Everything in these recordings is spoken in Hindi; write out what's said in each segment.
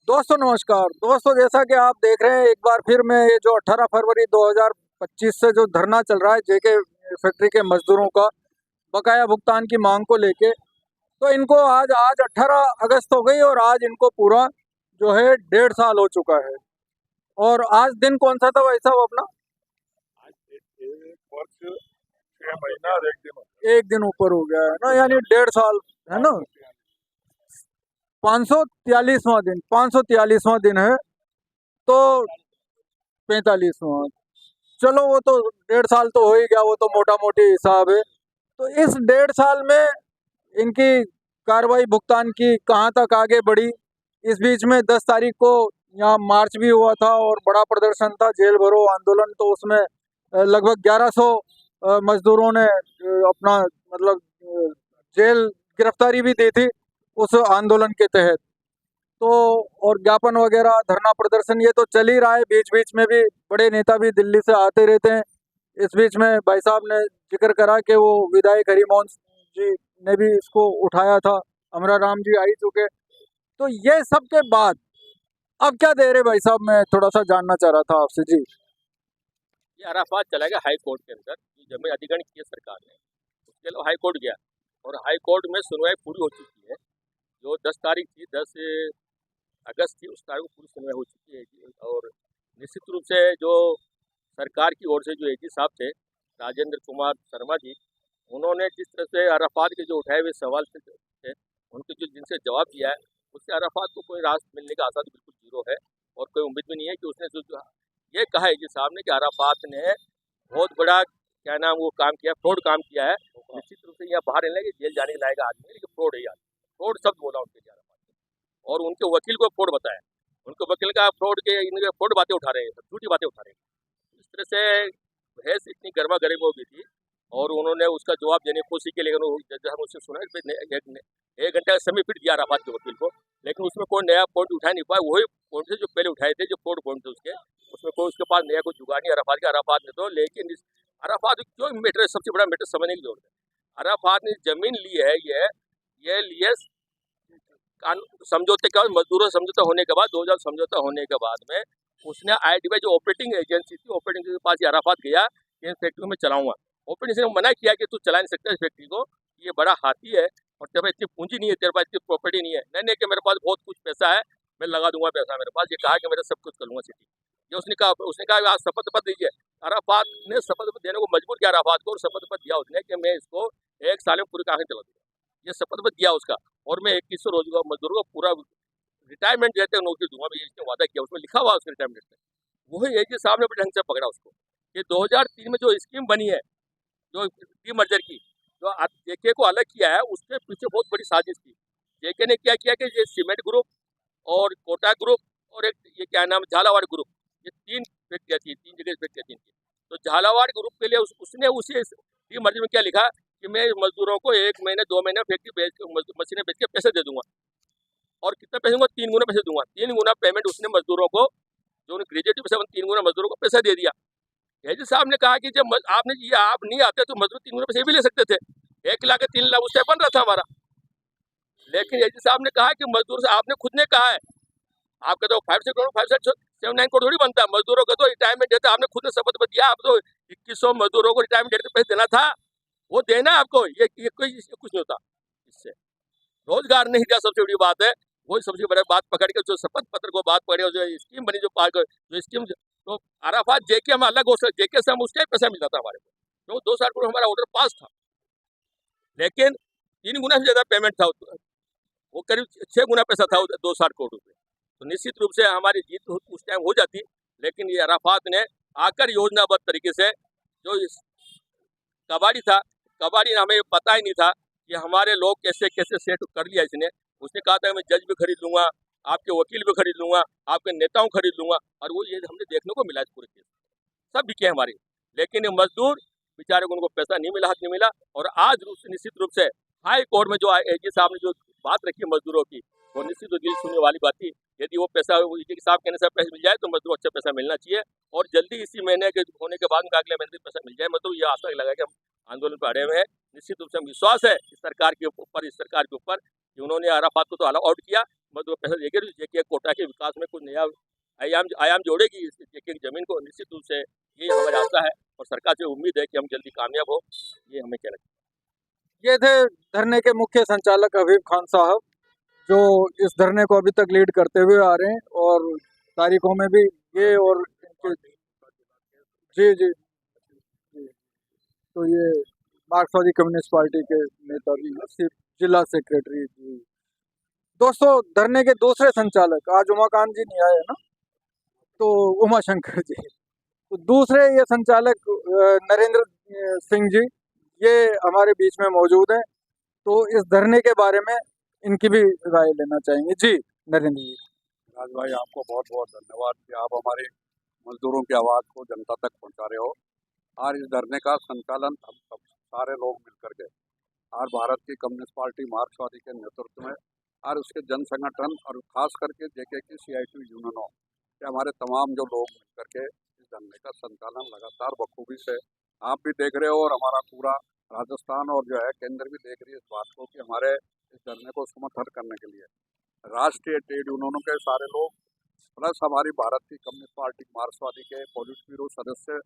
दोस्तों नमस्कार। दोस्तों जैसा कि आप देख रहे हैं एक बार फिर मैं ये जो 18 फरवरी 2025 से जो धरना चल रहा है जेके फैक्ट्री के मजदूरों का बकाया भुगतान की मांग को लेके, तो इनको आज आज 18 अगस्त हो गई और आज इनको पूरा जो है 1.5 साल हो चुका है। और आज दिन कौन सा था भाई साहब अपना? आज एक वर्ष 6 महीना और एक दिन एक दिन ऊपर हो गया है ना, यानी 1.5 साल है ना। 543वां दिन, 543वां दिन है, तो 45वां। चलो वो तो 1.5 साल तो हो ही गया, वो तो मोटा मोटी हिसाब है। तो इस 1.5 साल में इनकी कार्रवाई भुगतान की कहाँ तक आगे बढ़ी? इस बीच में 10 तारीख को यहाँ मार्च भी हुआ था और बड़ा प्रदर्शन था, जेल भरो आंदोलन। तो उसमें लगभग 1100 मजदूरों ने अपना मतलब जेल गिरफ्तारी भी दी थी उस आंदोलन के तहत। तो और ज्ञापन वगैरह धरना प्रदर्शन ये तो चल ही रहा है, बीच बीच में भी बड़े नेता भी दिल्ली से आते रहते हैं। इस बीच में भाई साहब ने जिक्र करा कि वो विधायक हरिमोहन जी ने भी इसको उठाया था, अमरा राम जी आ ही चुके। तो ये सब के बाद अब क्या दे रहे भाई साहब, मैं थोड़ा सा जानना चाह रहा था आपसे जी। ये अराफात चला गया हाई कोर्ट के अंदर, जो जमीन अधिग्रहण किया सरकार ने, उसके लिए हाई कोर्ट गया और हाई कोर्ट में सुनवाई पूरी हो चुकी है। जो 10 तारीख थी, 10 अगस्त थी, उस तारीख को पूरी सुनवाई हो चुकी है जी। और निश्चित रूप से जो सरकार की ओर से जो एजी साहब थे, राजेंद्र कुमार शर्मा जी, उन्होंने जिस तरह से अराफात के जो उठाए हुए सवाल थे उनके जो जिनसे जवाब दिया है, उससे अराफात को कोई रास मिलने का आसार बिल्कुल जीरो है और कोई उम्मीद भी नहीं है कि उसने जो ये कहा है एजी साहब ने कि अराफात ने बहुत बड़ा क्या नाम वो काम किया, फ्रॉड काम किया है। निश्चित रूप से यहाँ बाहर नहीं लगे, जेल जाने लायक आदमी है, लेकिन फ्रॉड है यार, फ्रॉड शब्द बोला उनके लिए अराफात ने। और उनके वकील को फ्रॉड बताया, उनके वकील का फ्रॉड के इनके फ्रॉड बातें उठा रहे हैं, झूठी बातें उठा रहे हैं। इस तरह से बहस इतनी गर्मा गर्म हो गई थी और उन्होंने उसका जवाब देने की कोशिश की, लेकिन जैसे हम उससे सुना एक घंटे का समय फिर दिया अराफात के वकील को, लेकिन उसमें कोई नया पॉइंट उठा नहीं पाया। वही पॉइंट थे जो पहले उठाए थे, जो फ्रॉड पॉइंट थे उसके, उसमें कोई उसके पास नया कोई जुगाड़ नहीं अराफात के। अराफात ने तो, लेकिन अराफात क्यों मैटर, सबसे बड़ा मैटर समझने की जरूरत है। अराफात ने जमीन ली है, ये लिए समझौते के बाद, मजदूरों समझौता होने के बाद, 2000 समझौता होने के बाद में उसने आईडीबीआई जो ऑपरेटिंग एजेंसी थी, ऑपरेटिंग के पास अराफात गया कि इन फैक्ट्री में चलाऊंगा। ऑपरेटिंग ने मना किया कि तू चला नहीं सकता इस फैक्ट्री को, ये बड़ा हाथी है और तेरे पास इतनी पूंजी नहीं है, तेरे पास इतनी प्रॉपर्टी नहीं है। नहीं कि मेरे पास बहुत कुछ पैसा है, मैं लगा दूंगा पैसा मेरे पास। ये कहा कि मेरा सब कुछ कर लूंगा सिटी। ये उसने कहा आज शपथ पत्र दीजिए। अराफात ने शपथ पत्र देने को मजबूर किया अराफात को, और शपथ पत्र दिया उसने कि मैं इसको 1 साल में पूरी कागज चला दूंगा। ये शपथ पत्र दिया उसका, और मैं 2100 रोजगार मजदूरों को पूरा रिटायरमेंट देते हैं नौकरी दूंगा, मैं इसने वादा किया, उसमें लिखा हुआ उसके रिटायरमेंट में। वही एजी साहब ने बड़े ढंग से पकड़ा उसको। ये 2003 में जो स्कीम बनी है, जो डीमर्जर की, जो जेके को अलग किया है, उसके पीछे बहुत बड़ी साजिश थी। जेके ने क्या किया कि ये सीमेंट ग्रुप और कोटा ग्रुप और एक ये क्या नाम झालावाड़ ग्रुप, ये 3 फैक्ट्रियाँ थी, 3 जगह फैक्ट्रियाँ थी। तो झालावाड़ ग्रुप के लिए उसने उसी डीमर्जर में क्या लिखा कि मैं मजदूरों को 1 महीने 2 महीने फैक्ट्री बेच के, मशीनें बेच के पैसे दे दूंगा, और कितना पैसे दूंगा, 3 गुना पैसे दूंगा। 3 गुना पेमेंट उसने मजदूरों को, जो ग्रेजुएट पैसे 3 गुना मजदूरों को पैसा दे दिया। एजी साहब ने कहा कि जब आपने ये आप नहीं आते तो मजदूर 3 गुना पैसे भी ले सकते थे। 1 लाख 3 लाख उस टाइम बन रहा था हमारा। लेकिन एजी साहब ने कहा कि मजदूर से आपने खुद ने कहा है, आपका तो 579 करोड़ थोड़ी बनता है, मजदूरों का तो रिटायरमेंट देता है। आपने खुद ने शपथ दिया, आप तो 2100 मजदूरों को रिटायरमेंट देते पैसे देना था, वो देना आपको। ये कुछ नहीं होता इससे, रोजगार नहीं दिया, सबसे बड़ी बात है। वही सबसे बड़ी बात पकड़ के जो शपथ पत्र को बात पकड़े, जो स्कीम बनी, जो स्कीम, तो अराफात जेके हम अलग हो सकते, जेके से हम उसका पैसा मिलता था हमारे को, तो 2 साल पूर्व हमारा ऑर्डर पास था, लेकिन 3 गुना से ज्यादा पेमेंट था, वो करीब 6 गुना पैसा था 2 साल कोर्ट में। तो निश्चित रूप से हमारी जीत उस टाइम हो जाती, लेकिन ये अराफात ने आकर योजनाबद्ध तरीके से, जो कबाड़ी था, कबाड़ी हमें पता ही नहीं था कि हमारे लोग कैसे कैसे सेट कर लिया इसने। उसने कहा था मैं जज भी खरीद लूंगा, आपके वकील भी खरीद लूंगा, आपके नेताओं खरीद लूंगा, और वो ये हमने देखने को मिला इस पूरे केस सब बिके हमारे। लेकिन ये मजदूर बेचारे को, उनको पैसा नहीं मिला, हक नहीं मिला। और आज निश्चित रूप से हाई कोर्ट में जो एजी साहब ने जो बात रखी मजदूरों की, वो निश्चित दिल सुनने वाली बात थी। यदि वो पैसा एजी साहब कहने से पैसा मिल जाए तो मजदूर अच्छा पैसा मिलना चाहिए, और जल्दी इसी महीने के होने के बाद अगले महीने पैसा मिल जाए। मतलब ये आशा लगा कि हम आंदोलन पर अड़े हुए हैं। निश्चित रूप से हम विश्वास है इस सरकार के ऊपर कि उन्होंने अराफात को तो ऑल आउट किया, मतलब पैसा देकर जेके कोटा के विकास में कुछ नया आयाम जोड़ेगी इस जेके की जमीन को। निश्चित रूप से ये हमारी आशा है और सरकार से उम्मीद है कि हम जल्दी कामयाब हो। ये हमें कहना चाहिए। ये थे धरने के मुख्य संचालक हबीब खान साहब, जो इस धरने को अभी तक लीड करते हुए आ रहे हैं और तारीखों में भी ये और इनके जी जी जी। तो ये मार्क्सवादी कम्युनिस्ट पार्टी के नेता भी हैं, जिला सेक्रेटरी जी। दोस्तों, धरने के दूसरे संचालक आज उमाकांत जी नहीं आए ना, तो उमा शंकर जी। तो दूसरे ये संचालक नरेंद्र सिंह जी, ये हमारे बीच में मौजूद हैं। तो इस धरने के बारे में इनकी भी राय लेना चाहेंगे। जी नरेंद्र जी। राज भाई, आपको बहुत बहुत धन्यवाद कि आप हमारे मजदूरों की आवाज़ को जनता तक पहुंचा रहे हो। और इस धरने का संचालन हम सब सारे लोग मिलकर के और भारत की कम्युनिस्ट पार्टी मार्क्सवादी के नेतृत्व में और उसके जन संगठन और खास करके जेके की CITU यूनियनों के हमारे तमाम जो लोग मिलकर के इस धरने का संचालन लगातार बखूबी से आप भी देख रहे हो और हमारा पूरा राजस्थान और जो है केंद्र भी देख रही है इस बात को कि हमारे इस धरने को समर्थन करने के लिए राष्ट्रीय ट्रेड यूनियनों के सारे लोग प्लस हमारी भारत की कम्युनिस्ट पार्टी मार्क्सवादी के पोलिट ब्यूरो सदस्य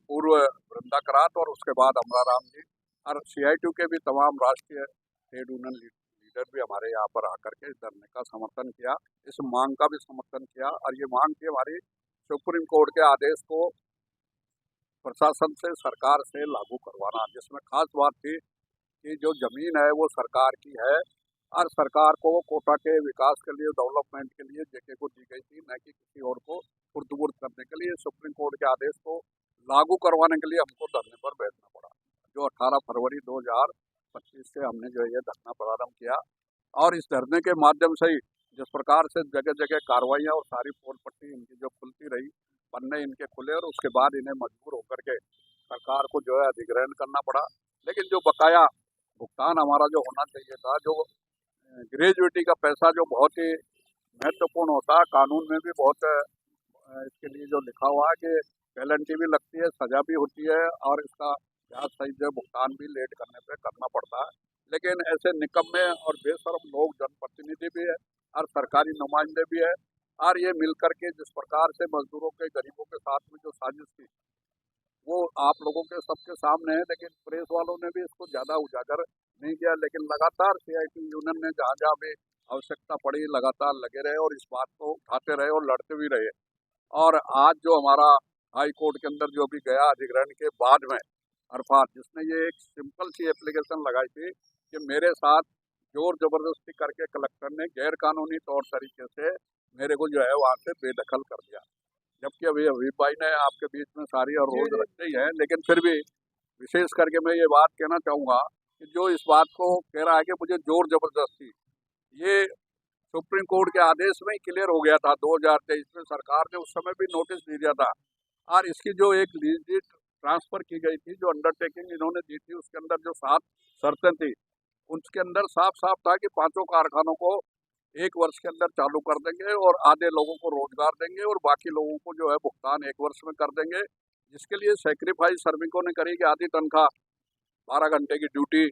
पूर्व वृंदा करात और उसके बाद अमराराम जी और CITU के भी तमाम राष्ट्रीय ट्रेड यूनियन लीडर भी हमारे यहाँ पर आकर के इस धरने का समर्थन किया, इस मांग का भी समर्थन किया। और ये मांग थी हमारी सुप्रीम कोर्ट के आदेश को प्रशासन से सरकार से लागू करवाना, जिसमें खास बात थी कि जो जमीन है वो सरकार की है और सरकार को कोटा के विकास के लिए डेवलपमेंट के लिए जेके को दी गई थी, न कि किसी और को खुर्द-बुर्द करने के लिए। सुप्रीम कोर्ट के आदेश को लागू करवाने के लिए हमको धरने पर बैठना पड़ा, जो 18 फरवरी 2025 से हमने जो ये धरना प्रारंभ किया। और इस धरने के माध्यम से ही जिस प्रकार से जगह जगह कार्रवाइयाँ और सारी पोल पट्टी इनकी जो खुलती रही, पन्ने इनके खुले और उसके बाद इन्हें मजबूर होकर के सरकार को जो है अधिग्रहण करना पड़ा। लेकिन जो बकाया भुगतान हमारा जो होना चाहिए था, जो ग्रेजुएटी का पैसा जो बहुत ही महत्वपूर्ण होता है, कानून में भी बहुत इसके लिए जो लिखा हुआ है कि पेनल्टी भी लगती है, सजा भी होती है और इसका ब्याज सहित जो भुगतान भी लेट करने पे करना पड़ता है। लेकिन ऐसे निकम्मे और बेशर्म लोग जनप्रतिनिधि भी है और सरकारी नुमाइंदे भी है और ये मिलकर के जिस प्रकार से मजदूरों के गरीबों के साथ में जो साजिश थी वो आप लोगों के सबके सामने है। लेकिन प्रेस वालों ने भी इसको ज़्यादा उजागर नहीं किया, लेकिन लगातार CITU यूनियन ने जहाँ जहाँ भी आवश्यकता पड़ी लगातार लगे रहे और इस बात को उठाते रहे और लड़ते भी रहे। और आज जो हमारा हाई कोर्ट के अंदर जो भी गया अधिग्रहण के बाद में अरफात, जिसने ये एक सिंपल सी एप्लीकेशन लगाई थी कि मेरे साथ जोर जबरदस्ती करके कलेक्टर ने गैर कानूनी तौर तरीके से मेरे को जो है वहाँ से बेदखल कर दिया। जबकि अभी हबीब भाई ने आपके बीच में सारी और रोज रखते ही है, लेकिन फिर भी विशेष करके मैं ये बात कहना चाहूँगा कि जो इस बात को कह रहा है कि मुझे जोर जबरदस्ती, ये सुप्रीम कोर्ट के आदेश में ही क्लियर हो गया था। 2023 में सरकार ने उस समय भी नोटिस दे दिया था और इसकी जो एक लीज डीड ट्रांसफर की गई थी, जो अंडरटेकिंग इन्होंने दी थी, उसके अंदर जो 7 शर्तें थी, उसके अंदर साफ साफ था कि 5 कारखानों को 1 वर्ष के अंदर चालू कर देंगे और आधे लोगों को रोजगार देंगे और बाकी लोगों को जो है भुगतान 1 वर्ष में कर देंगे, जिसके लिए सेक्रीफाइस श्रमिकों ने करी कि आधी तनख्वाह 12 घंटे की ड्यूटी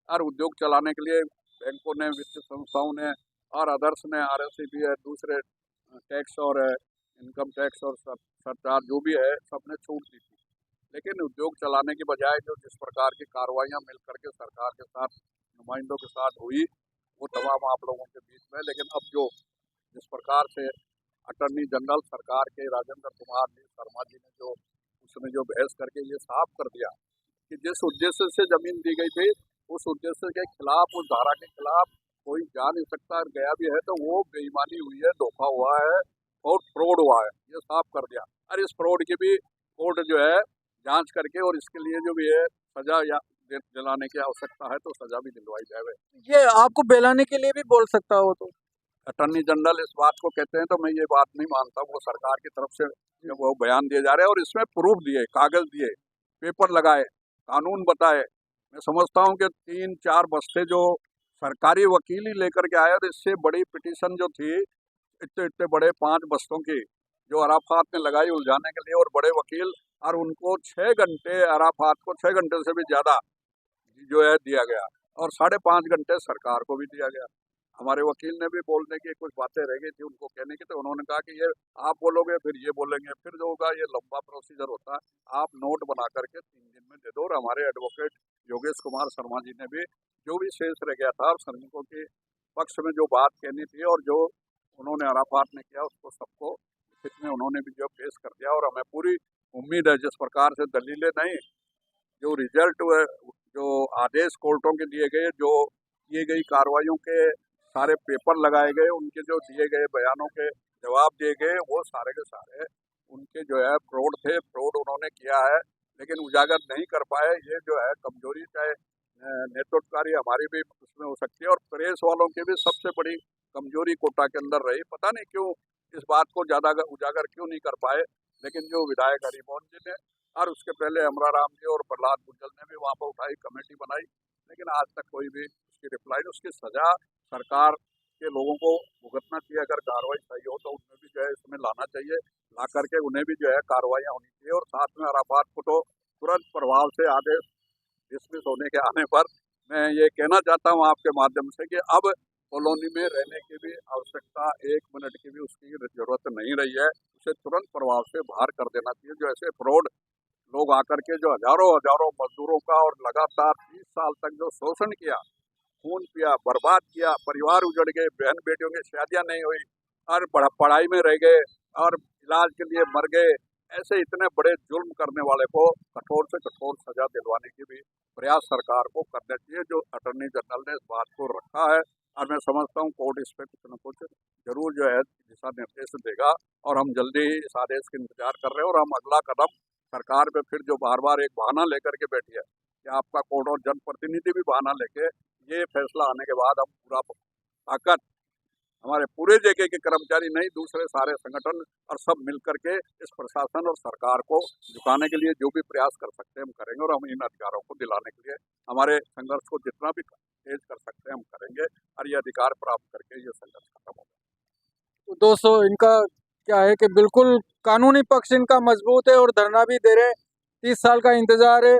और उद्योग चलाने के लिए बैंकों ने, वित्तीय संस्थाओं ने और अदर्स ने, RSCB है, दूसरे टैक्स और इनकम टैक्स और सरचार्ज जो भी है सबने छूट दी थी। लेकिन उद्योग चलाने की बजाय जो जिस प्रकार की कार्रवाइयाँ मिल करके सरकार के साथ नुमाइंदों के साथ हुई वो तमाम आप लोगों के बीच में। लेकिन अब जो जिस प्रकार से अटर्नी जनरल सरकार के राजेंद्र कुमार शर्मा जी ने जो उसने जो बहस करके ये साफ कर दिया कि जिस उद्देश्य से जमीन दी गई थी उस उद्देश्य के खिलाफ, उस धारा के खिलाफ कोई जा नहीं सकता, और गया भी है तो वो बेईमानी हुई है, धोखा हुआ है और फ्रॉड हुआ है, ये साफ कर दिया। और इस फ्रॉड की भी कोर्ट जो है जांच करके और इसके लिए जो भी है सजा या दिलाने की आवश्यकता है तो सजा भी दिलवाई जाए। ये आपको बेलाने के लिए भी बोल सकता हो, तो अटर्नी जनरल इस बात को कहते हैं तो मैं ये बात नहीं मानता। वो सरकार की तरफ से वो बयान दिए जा रहे हैं और इसमें प्रूफ दिए, कागज दिए, पेपर लगाए, कानून बताए। मैं समझता हूँ कि 3-4 बस्ते जो सरकारी वकील ही लेकर के आए और इससे बड़ी पिटीशन जो थी इतने इतने बड़े 5 बस्तों की जो अराफात ने लगाई उलझाने के लिए, और बड़े वकील, और उनको 6 घंटे अराफात को 6 घंटे से भी ज़्यादा जो है दिया गया और 5.5 घंटे सरकार को भी दिया गया। हमारे वकील ने भी बोलने की कुछ बातें रह गई थी उनको कहने की, तो उन्होंने कहा कि ये आप बोलोगे फिर ये बोलेंगे फिर जो होगा, ये लंबा प्रोसीजर होता है, आप नोट बना करके 3 दिन में दे दो। और हमारे एडवोकेट योगेश कुमार शर्मा जी ने भी जो भी शेष रह गया था श्रमिकों के पक्ष में जो बात कहनी थी और जो उन्होंने अराफात ने किया, उसको सबको लिखित में उन्होंने भी जो पेश कर दिया। और हमें पूरी उम्मीद है, जिस प्रकार से दलीलें नहीं, जो रिजल्ट हुए, जो आदेश कोर्टों के दिए गए, जो किए गई कार्रवाइयों के सारे पेपर लगाए गए, उनके जो दिए गए बयानों के जवाब दिए गए, वो सारे के सारे उनके जो है फ्रॉड थे, फ्रॉड उन्होंने किया है लेकिन उजागर नहीं कर पाए। ये जो है कमजोरी, चाहे नेतृत्वकारी हमारी भी उसमें हो सकती है और प्रेस वालों की भी सबसे बड़ी कमजोरी कोटा के अंदर रही। पता नहीं क्यों इस बात को ज़्यादा उजागर क्यों नहीं कर पाए, लेकिन जो विधायक हरिमोहन जी ने और उसके पहले अमरा राम जी और प्रहलाद गुज्जल ने भी वहाँ पर उठाई, कमेटी बनाई, लेकिन आज तक कोई भी उसकी रिप्लाई नहीं। उसकी सजा सरकार के लोगों को भुगतना चाहिए। अगर कार्रवाई सही हो तो उन्हें भी जो है इसमें लाना चाहिए, ला करके उन्हें भी जो है कार्रवाइयाँ होनी चाहिए। और साथ में अराफात को तो तुरंत प्रभाव से आदेश डिसमिस होने के आने पर मैं ये कहना चाहता हूँ आपके माध्यम से कि अब कॉलोनी में रहने की भी आवश्यकता 1 मिनट की भी उसकी जरूरत नहीं रही है। उसे तुरंत प्रभाव से बाहर कर देना चाहिए। जो ऐसे फ्रॉड लोग आकर के जो हजारों हजारों मजदूरों का और लगातार 30 साल तक जो शोषण किया, खून पिया, बर्बाद किया, परिवार उजड़ गए, बहन बेटियों की शादियां नहीं हुई और पढ़ाई में रह गए और इलाज के लिए मर गए, ऐसे इतने बड़े जुल्म करने वाले को कठोर से कठोर सजा दिलवाने की भी प्रयास सरकार को करना चाहिए। जो अटॉर्नी जनरल ने इस बात को रखा है और मैं समझता हूँ कोर्ट इस पर कुछ न कुछ जरूर जो है दिशा निर्देश देगा और हम जल्दी ही इस आदेश का इंतजार कर रहे हैं। और हम अगला कदम सरकार पे फिर जो बार बार एक बहाना लेकर के बैठी है कि आपका कोर्ट और जनप्रतिनिधि भी बहाना लेके, ये फैसला आने के बाद हम पूरा ताकत हमारे पूरे जगह के कर्मचारी नहीं, दूसरे सारे संगठन और सब मिल करके इस प्रशासन और सरकार को झुकाने के लिए जो भी प्रयास कर सकते हैं हम करेंगे। और हम इन अधिकारों को दिलाने के लिए हमारे संघर्ष को जितना भी तेज कर सकते हैं हम करेंगे और ये अधिकार प्राप्त करके ये संघर्ष खत्म होगा। तो दोस्तों, इनका क्या है कि बिल्कुल कानूनी पक्ष इनका मजबूत है और धरना भी दे रहे हैं। 30 साल का इंतजार है।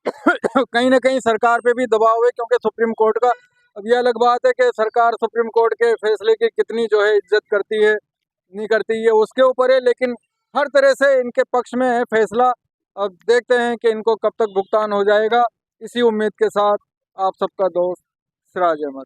कहीं ना कहीं सरकार पे भी दबाव है क्योंकि सुप्रीम कोर्ट का। अब ये अलग बात है कि सरकार सुप्रीम कोर्ट के फैसले की कितनी जो है इज्जत करती है नहीं करती है उसके ऊपर है, लेकिन हर तरह से इनके पक्ष में है फैसला। अब देखते हैं कि इनको कब तक भुगतान हो जाएगा। इसी उम्मीद के साथ आप सबका दोस्त सिराज अहमद।